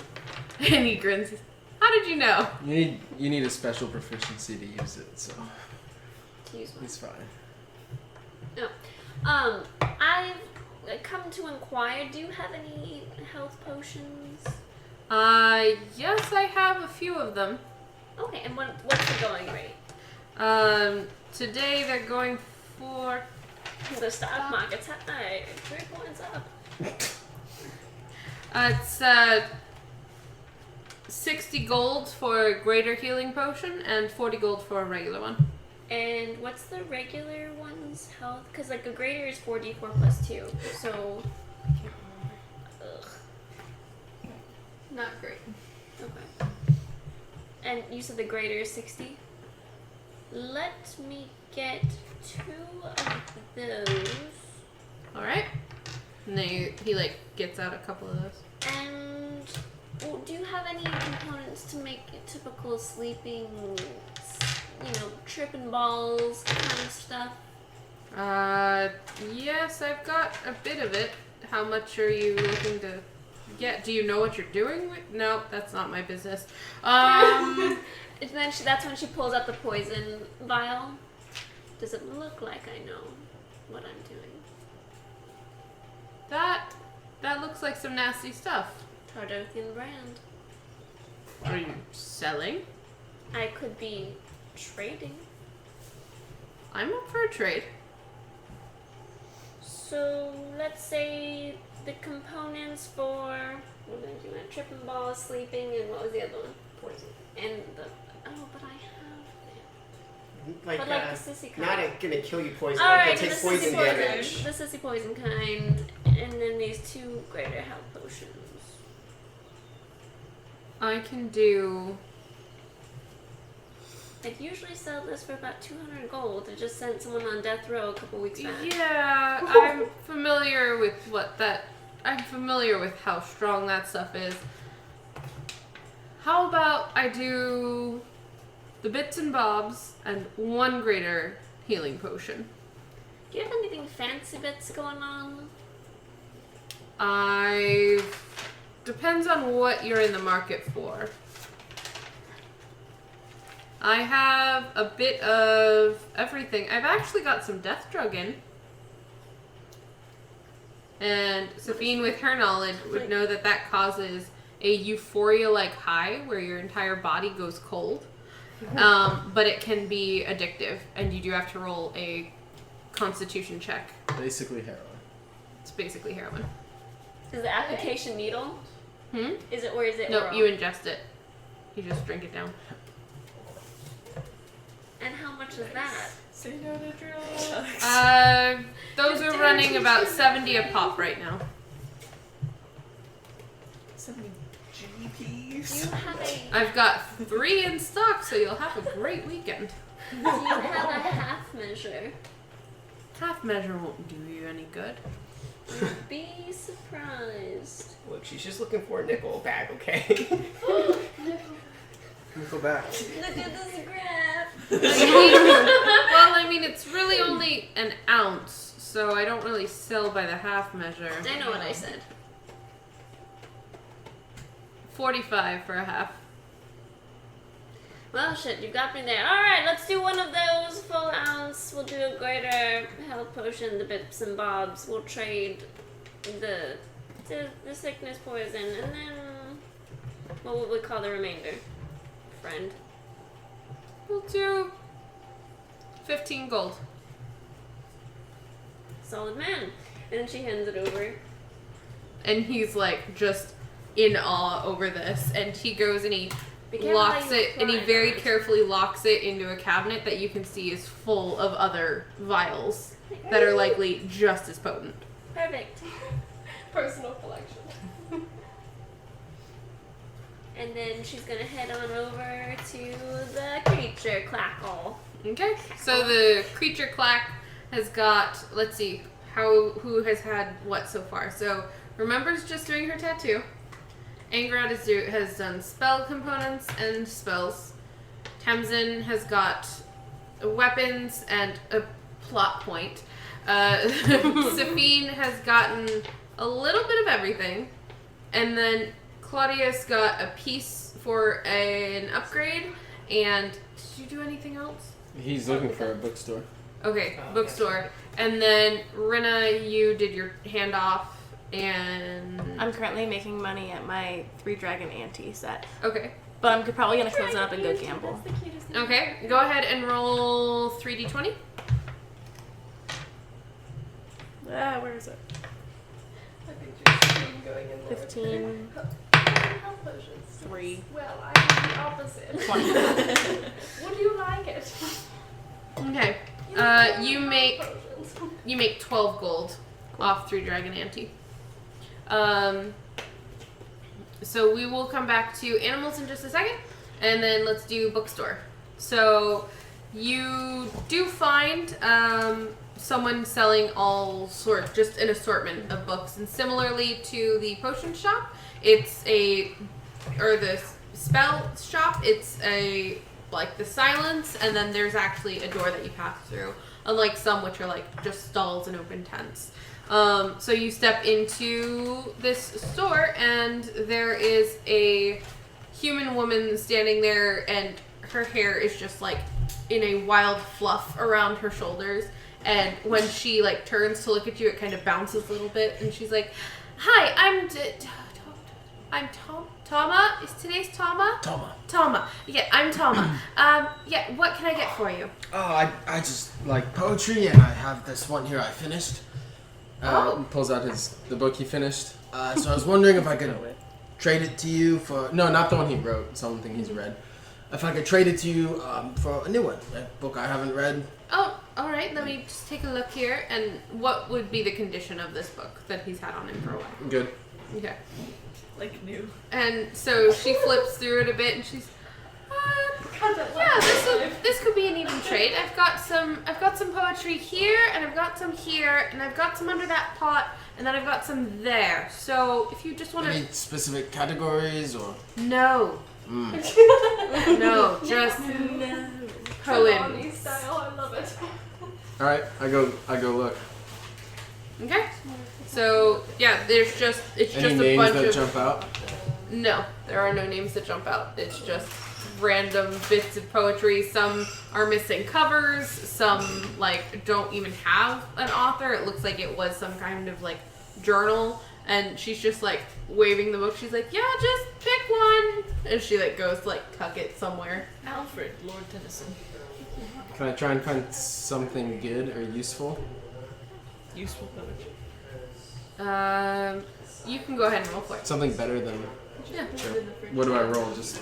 and he grins. How did you know? You need a special proficiency to use it, so To use one. he's fine. I've come to inquire. Do you have any health potions? Yes, I have a few of them. Okay, and what's the going rate? Today they're going for The stock market's high. 3 points up. it's 60 gold for a greater healing potion and 40 gold for a regular one. And what's the regular one's health? Because like a greater is 4d4 plus 2. So. Ugh. Not great. Okay. And you said the greater is 60? Let me get 2 of those. All right. And then he like gets out a couple of those. And do you have any components to make a typical sleeping, tripping balls kind of stuff? Yes, I've got a bit of it. How much are you looking to get? Do you know what you're doing with? No, that's not my business. And then that's when she pulls out the poison vial. Does it look like I know what I'm doing? That looks like some nasty stuff. Tardothian brand. Are you selling? I could be trading. I'm up for a trade. So let's say the components for what did you want? Tripping ball, sleeping, and what was the other one? Poison. And but I have Like, but like the sissy kind. not gonna kill you poison. Alright, Like, the you'll take sissy poison poison. damage. The sissy poison kind, and then these 2 greater health potions. I can do. I'd usually sell this for about 200 gold. I just sent someone on death row a couple weeks back. Yeah, I'm familiar with I'm familiar with how strong that stuff is. How about I do the bits and bobs and 1 greater healing potion? Do you have anything fancy bits going on? Depends on what you're in the market for. I have a bit of everything. I've actually got some death drug in. And Safine, with her knowledge, would know that causes a euphoria-like high where your entire body goes cold. But it can be addictive, and you do have to roll a constitution check. Basically heroin. It's basically heroin. Is the application needle? Is it, or is it No, oral? you ingest it. You just drink it down. And how much is that? Say no to drugs. Those are running about 70 a pop right now. 70 Do GPs. you have a I've got 3 in stock, so you'll have a great weekend. Do you have a half measure? Half measure won't do you any good. You'd be surprised. Look, she's just looking for a nickel back, okay? Go back. Look at this graph. Well, I mean, it's really only an ounce, so I don't really sell by the half measure. I know what I said. 45 for a half. Well, shit, you got me there. Alright, let's do one of those. Full ounce. We'll do a greater health potion, the bits and bobs. We'll trade the sickness poison, and then what would we call the remainder? Friend. We'll do 15 gold. Solid man. And then she hands it over. And he's like just in awe over this, and he goes and he Be careful how locks you it, and he apply very that. carefully locks it into a cabinet that you can see is full of other vials that are likely just as potent. Perfect. Personal collection. And then she's gonna head on over to the creature clackle. Okay, so the creature clack has got, let's see, who has had what so far. So Remember's just doing her tattoo. Angrad has done spell components and spells. Tamsin has got weapons and a plot point. Safine has gotten a little bit of everything, and then Claudius got a piece for an upgrade. And did you do anything else? He's looking for a bookstore. Okay, bookstore. And then Rinna, you did your handoff, and I'm currently making money at my 3-dragon ante set. okay. But I'm probably going to close it up and go gamble. That's the cutest name. Okay, go ahead and roll 3d20. Where is it? I think you're screen going in there. 15. Health potions. 3. Well, I did the opposite. Would you like it? Okay. You make 12 gold off 3-dragon ante. So we will come back to animals in just a second, and then let's do bookstore. So you do find someone selling all sorts, just an assortment of books, and similarly to the potion shop, it's the spell shop, it's like the silence, and then there's actually a door that you pass through, unlike some which are like just stalls and open tents. So you step into this store, and there is a human woman standing there, and her hair is just like in a wild fluff around her shoulders. And when she like turns to look at you, it kind of bounces a little bit, and she's like, "Hi, I'm Tama. Is today's Tama? Tama. Yeah, I'm Tama. Yeah, what can I get for you? Oh, I just like poetry, and I have this one here I finished. Pulls out the book he finished. So I was wondering if I could trade it to you for... No, not the one he wrote, something he's read. If I could trade it to you for a new one, a book I haven't read. Oh, all right. Let me just take a look here. And what would be the condition of this book that he's had on him for a while? Good. Okay. Like new. And so she flips through it a bit, and she's, yeah, this could be an even trade. I've got some poetry here, and I've got some here, and I've got some under that pot, and then I've got some there. So if you just want to... Any specific categories or? No. No, just poems. Style, I love it. All right, I go look. Okay. So yeah, it's just Any a names bunch that of... jump out? No, there are no names that jump out. It's just random bits of poetry. Some are missing covers. Some like don't even have an author. It looks like it was some kind of like journal. And she's just like waving the book. She's like, "Yeah, just pick one." And she like goes to like tuck it somewhere. Alfred, Lord Tennyson. Can I try and find something good or useful? Useful poetry. You can go ahead and roll for it. Something better than... Yeah. Sure. What do I roll? Just...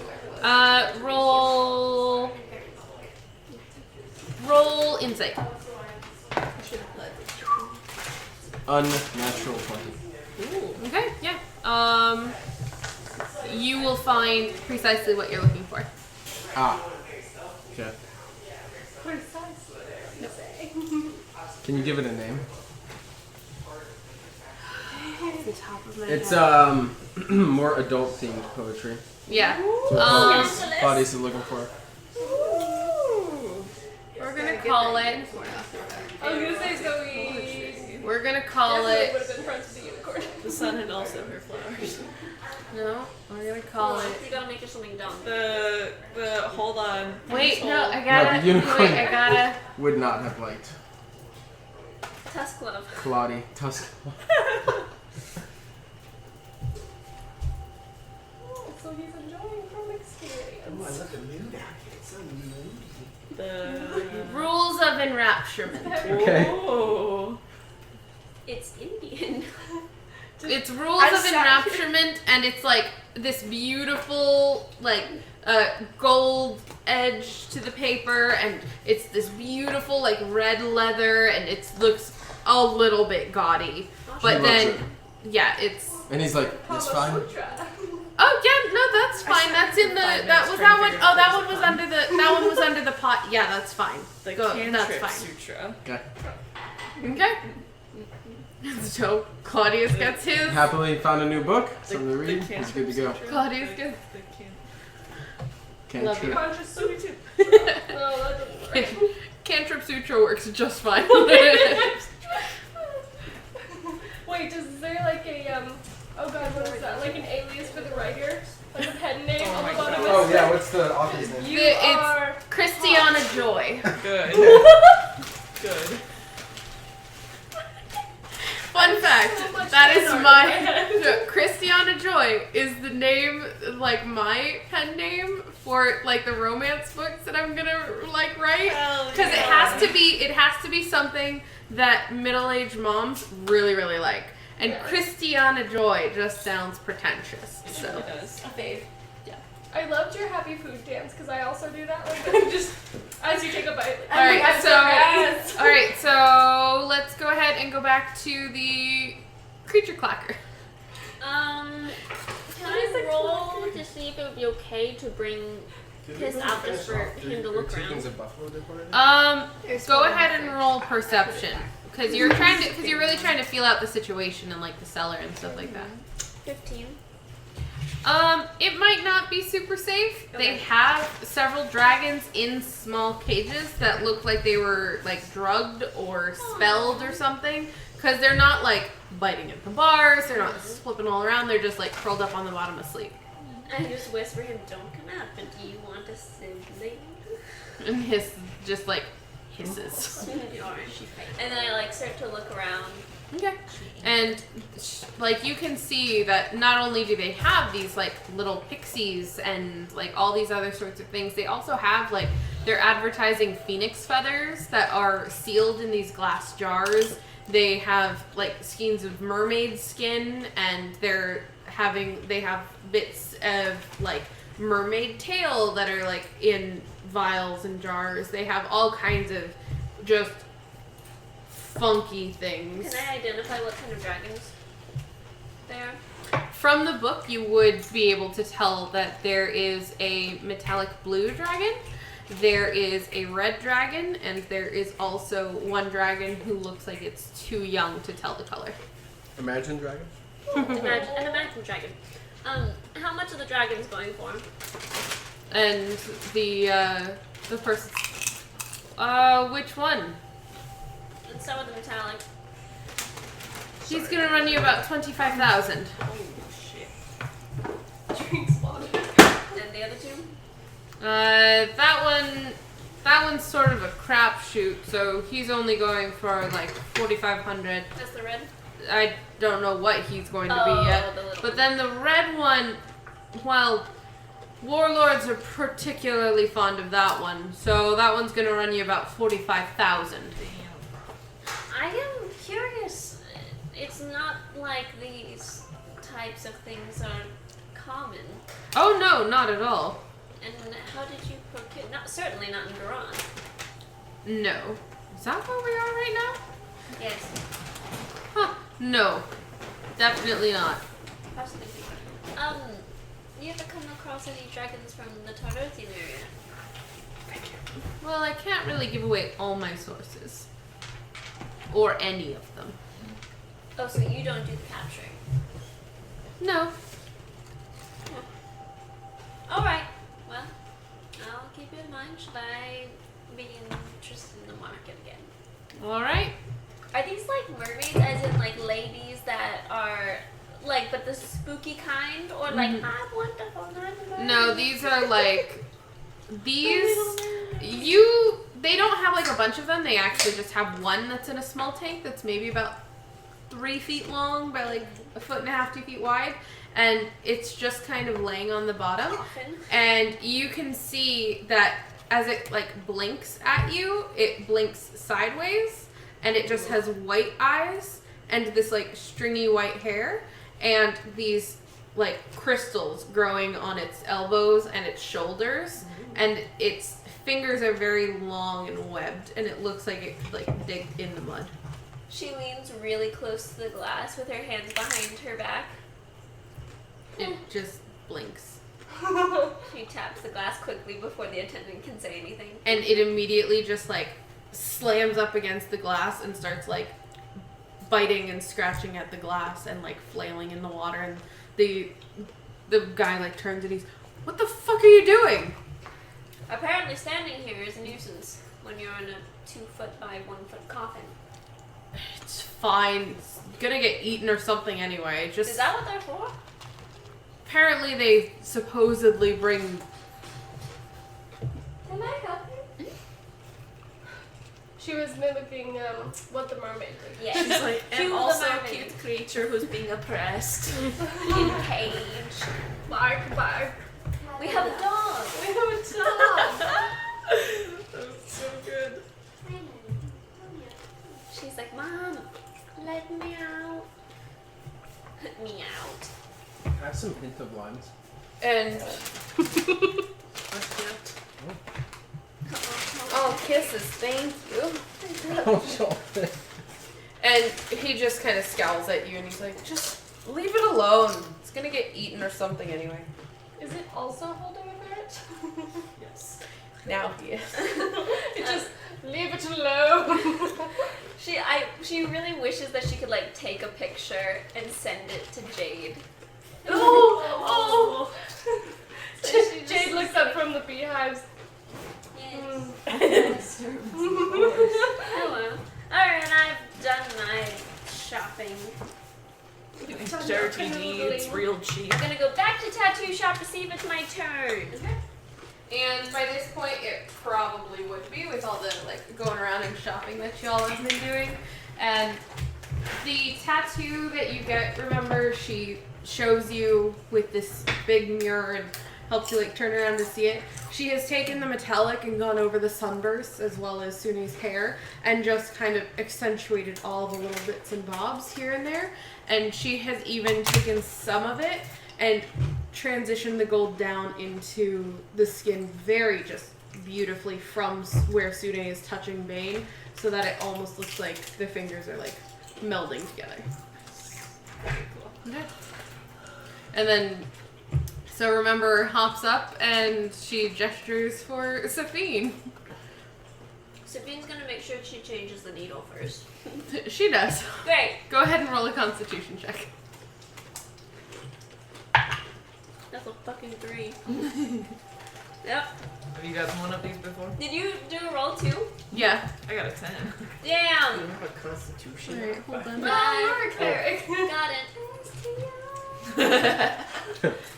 Roll insight. Unnatural 20. Ooh. Okay, yeah. You will find precisely what you're looking for. Ah. Okay. Can you give it a name? The top of my It's head. more adult themed poetry. Yeah. That's what Claudius is looking for. We're gonna call it. I was gonna say Zoe. We're gonna call Would it. have been friends with the unicorn. The sun and also her flowers. No, we're gonna call it. You gotta make it something dumb. The hold on. Wait, no, I No, gotta. the unicorn- Wait, I gotta. Would not have liked Tusk Love. Claudie Tusk. So he's enjoying from experience. Oh, I love the mood out here. It's so moody. The Rules of enrapturement. Okay. Oh. It's Indian. It's rules I of sat enrapturement, and it's like this beautiful, like, gold edge to the paper, and it's this beautiful, like, red leather, and it looks a little bit gaudy. But He then, loves yeah, it's. And he's like, "That's fine." Oh yeah, no, that's fine. That's in the. That was that one. Oh, that one was under the. That one was under the pot. Yeah, that's fine. The Go, that's Cantrip fine. Sutra. Okay. Okay. So Claudius gets his. Happily found a new book. The- Something to the read. He's good to go. Cantrip Claudius Sutra. gets. The can- Love you. Cantrip. Conscious Sutra. No, that doesn't work. Cantrip Sutra works just fine. Wait, is there like a oh god, what is that? Like an alias for the writer? Like a pen name on the bottom of Oh it? yeah, what's the author's name? You It's are Christiana Joy. Good. Good. Fun fact, So much that is fan art my in my head. Christiana Joy is the name, like my pen name for like the romance books that I'm gonna like write. Hell Because yeah. it has to be something that middle-aged moms really, really like. And Yeah. Christiana Joy just sounds pretentious. It So really does. A fave. Yeah. I loved your happy food dance because I also do that. Like just as you take a bite. Like, all right, I'm so yes. all right, so let's go ahead and go back to the creature clacker. Can I roll to see if it would be okay to bring Piss out just for him to look around? Go ahead and roll perception because you're really trying to feel out the situation and like the cellar and stuff like that. 15. It might not be super safe. Okay. They have several dragons in small cages that look like they were like drugged or spelled or something. Because they're not like biting at the bars, they're not flipping all around, they're just like curled up on the bottom asleep. I just whisper him, don't come out, but do you want a sibling? And hiss just like hisses. And then I like start to look around. Okay. And like you can see that not only do they have these like little pixies and like all these other sorts of things, they also have like they're advertising phoenix feathers that are sealed in these glass jars. They have like skeins of mermaid skin and they have bits of like mermaid tail that are like in vials and jars. They have all kinds of just funky things. Can I identify what kind of dragons they are? From the book, you would be able to tell that there is a metallic blue dragon, there is a red dragon, and there is also one dragon who looks like it's too young to tell the color. Imagine dragon. An imagine dragon. How much of the dragon's going for? And the person, which one? And some of the metallic. She's gonna run you about 25,000. Oh shit. And the other two? That one's sort of a crapshoot, so he's only going for like 4,500. That's the red? I don't know what he's going to be yet. The little But then the red one, well, warlords are particularly fond of that one, so that one's going to run you about 45,000. I am curious. It's not like these types of things are common. Oh no, not at all. And how did you procure? Certainly not in Duran. No. Is that where we are right now? Yes. Huh. No. Definitely not. I was thinking. You ever come across any dragons from the Tarothian area? Well, I can't really give away all my sources. Or any of them. Oh, so you don't do the capturing? No. Alright. Well, I'll keep it in mind. Should I be interested in the market again? Alright. Are these like mermaids, as in like ladies that are like, but the spooky kind, or like I'm wonderful, I'm No, these are like these. They don't have like a bunch of them. They actually just have one that's in a small tank that's maybe about 3 feet long by like 1.5 feet, 2 feet wide, and it's just kind of laying on the bottom. Often. And you can see that as it like blinks at you, it blinks sideways, and it just has white eyes and this like stringy white hair and these like crystals growing on its elbows and its shoulders, and its fingers are very long and webbed, and it looks like it could like dig in the mud. She leans really close to the glass with her hands behind her back. It just blinks. She taps the glass quickly before the attendant can say anything. And it immediately just like slams up against the glass and starts like biting and scratching at the glass and like flailing in the water, and the guy like turns and he's, "What the fuck are you doing?" Apparently standing here is a nuisance when you're in a 2 foot by 1 foot coffin. It's fine. It's gonna get eaten or something anyway. Just Is that what they're for? apparently they supposedly bring. Can I help you? She was mimicking what the mermaid did. Yes. She's like, Cue and the also a mermaid. cute creature who's being oppressed. In a cage. Bark, bark. We have a dog. We have a dog. That's so good. She's like, Mom, let me out. Let me out. I have some hint of lines. And oh, kisses, thank you. Oh, sure. And he just kind of scowls at you and he's like, just leave it alone. It's gonna get eaten or something anyway. Is it also holding a ferret? Yes. Now he is. It just leave it alone. She really wishes that she could like take a picture and send it to Jade. Oh, So she Jade just- looks up from the beehives. Yes. Oh well. Alright, I've done my shopping. Dirty needs real cheap. I'm gonna go back to tattoo shop to see if it's my turn. And by this point, it probably would be with all the like going around and shopping that y'all have been doing. And the tattoo that you get, remember, she shows you with this big mirror and helps you like turn around to see it. She has taken the metallic and gone over the sunbursts as well as Sune's hair and just kind of accentuated all the little bits and bobs here and there. And she has even taken some of it and transitioned the gold down into the skin very just beautifully from where Sune is touching Bane, so that it almost looks like the fingers are like melding together. Okay. And then, so remember, hops up and she gestures for Safine. Sabine's gonna make sure she changes the needle first. She does. Great. Go ahead and roll a Constitution check. That's a fucking 3. Yep. Have you gotten one of these before? Did you do a roll too? Yeah. I got a 10. You Damn. have a constitution. Alright, hold on. Bye. You're a cleric. Got it.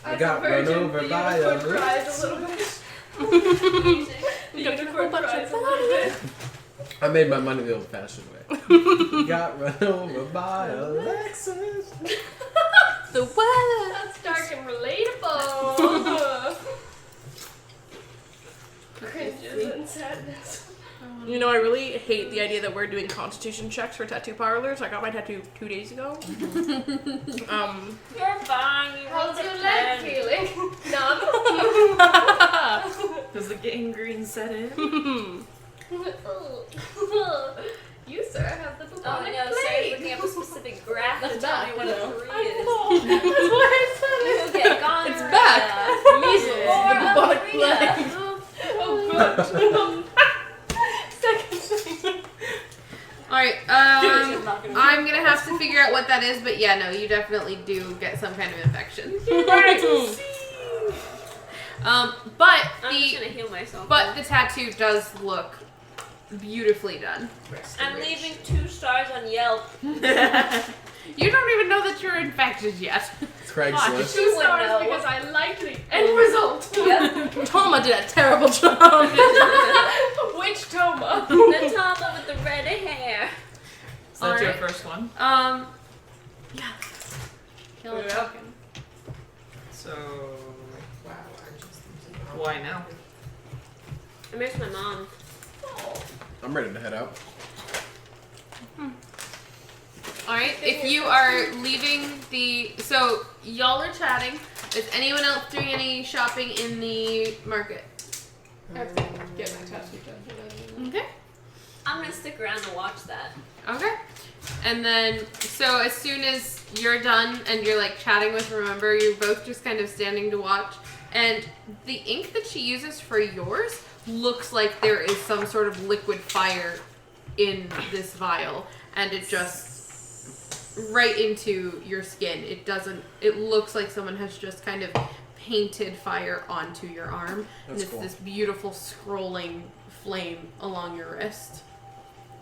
I As got a virgin, run over the by unicorn a cries a little bit. The unicorn cries a little bit. I made my money the old-fashioned way. Got run over by a Lexus. The weather. That's dark and relatable. Cringes and sadness. You know, I really hate the idea that we're doing constitution checks for tattoo parlors. I got my tattoo 2 days ago. You're fine. You How's rolled a your leg 10. feeling? Numb? Does the gangrene set in? You, sir, have the Oh bubonic no, plague. Sarah's looking up a specific graph to That's tell back, me what you a know. 3 is. That's why I said it. You get gonorrhea. It's back. Measles, Or the bubonic gonorrhea. plague. Oh, good. Second thing. Alright, She's not gonna I'm gonna have to figure out what that is, but yeah, no, you definitely do get some kind of infection. But I'm just the gonna heal myself. the tattoo does look beautifully done. I'm leaving 2 stars on Yelp. You don't even know that you're infected yet. Craigslist. 2 would stars know. because I like the end result. Yep. Toma did a terrible job. Which Toma? The Tama with the red hair. Is that your Alright. first one? Yeah. Kill a Yep. token. So, Wow, I just why now? I miss my mom. I'm ready to head out. Alright, if you are leaving so y'all are chatting. Is anyone else doing any shopping in the market? I have to get my tattoo done. Okay. I'm gonna stick around to watch that. Okay. And then, so as soon as you're done and you're like chatting with Remember, you're both just kind of standing to watch. And the ink that she uses for yours looks like there is some sort of liquid fire in this vial. And it just, right into your skin. It looks like someone has just kind of painted fire onto your arm. That's and it's cool. this beautiful scrolling flame along your wrist.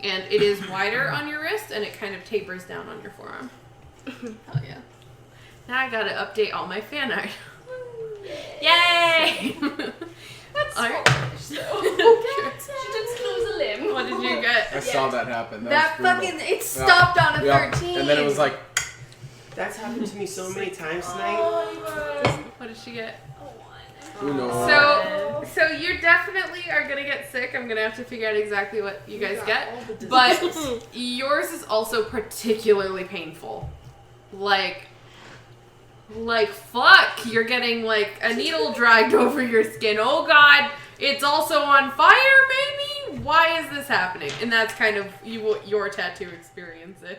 And it is wider on your wrist, and it kind of tapers down on your forearm. Hell yeah. Now I gotta update all my fan art. Yay! That's Alright. foolish, though. She just lose a limb. What did you get? I saw that happen. That was brutal. fucking, it stopped on a Yeah. 13. And then it was like, That's happened to me so many times tonight. What did she get? A 1. who knows? So you definitely are gonna get sick. I'm gonna have to figure out exactly what you guys get. But yours is also particularly painful. Like fuck, you're getting like a needle dragged over your skin. Oh god, it's also on fire maybe? Why is this happening? And that's kind of your tattoo experiences.